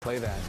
Play that.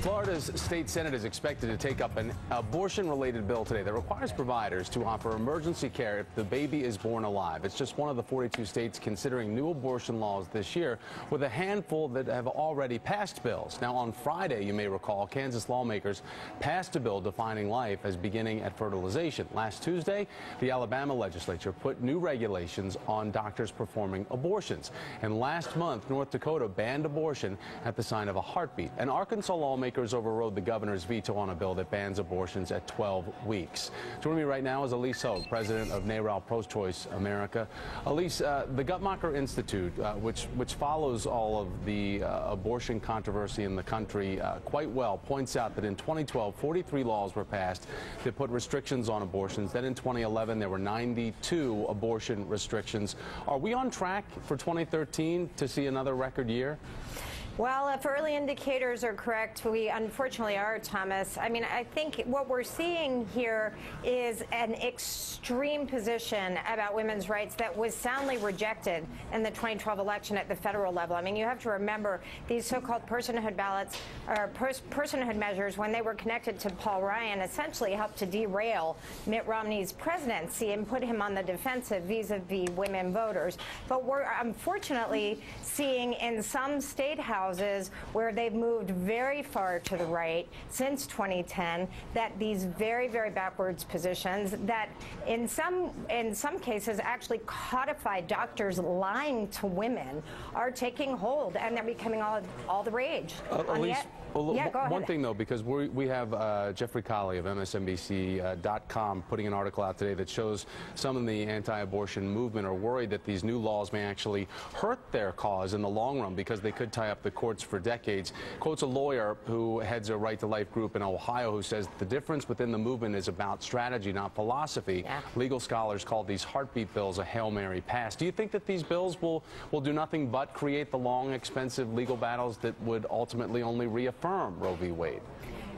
Florida's state Senate is expected to take up an abortion-related bill today that requires providers to offer emergency care if the baby is born alive. It's just one of the 42 states considering new abortion laws this year, with a handful that have already passed bills. Now, on Friday, you may recall, Kansas lawmakers passed a bill defining life as beginning at fertilization. Last Tuesday, the Alabama legislature put new regulations on doctors performing abortions. And last month, North Dakota banned abortion at the sign of a heartbeat. And Arkansas lawmakers overrode the governor's veto on a bill that bans abortions at 12 weeks. Joining me right now is Ilyse Hogue, president of NARAL Pro-Choice America. Ilyse, the Guttmacher Institute, which follows all of the abortion controversy in the country quite well, points out that in 2012, 43 laws were passed that put restrictions on abortions. Then in 2011, there were 92 abortion restrictions. Are we on track for 2013 to see another record year? Well, if early indicators are correct, we unfortunately are, Thomas. I mean, I think what we're seeing here is an extreme position about women's rights that was soundly rejected in the 2012 election at the federal level. I mean, you have to remember these so-called personhood ballots or personhood measures, when they were connected to Paul Ryan, essentially helped to derail Mitt Romney's presidency and put him on the defensive vis-a-vis women voters. But we're unfortunately seeing in some state houses where they've moved very far to the right since 2010, that these very, very backwards positions that in some cases actually codified doctors lying to women are taking hold, and they're becoming all the rage. One thing, though, because we have Jeffrey Colley of MSNBC.com putting an article out today that shows some of the anti-abortion movement are worried that these new laws may actually hurt their cause in the long run because they could tie up the courts for decades. Quotes a lawyer who heads a Right to Life group in Ohio who says the difference within the movement is about strategy, not philosophy. Yeah. Legal scholars call these heartbeat bills a Hail Mary pass. Do you think that these bills will do nothing but create the long, expensive legal battles that would ultimately only reaffirm Roe v. Wade?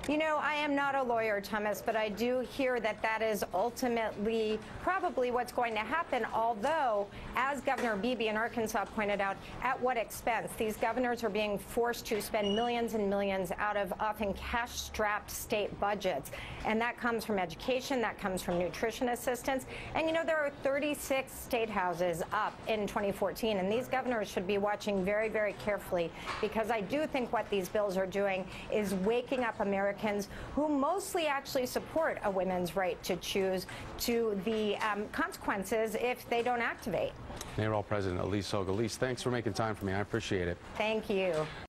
You know, I am not a lawyer, Thomas, but I do hear that that is ultimately probably what's going to happen, although, as Governor Beebe in Arkansas pointed out, at what expense? These governors are being forced to spend millions and millions out of often cash-strapped state budgets, and that comes from education, that comes from nutrition assistance, and you know, there are 36 state houses up in 2014, and these governors should be watching very, very carefully, because I do think what these bills are doing is waking up Americans who mostly actually support a women's right to choose to the consequences if they don't activate. NARAL President Ilyse Hogue. Ilyse, thanks for making time for me. I appreciate it. Thank you.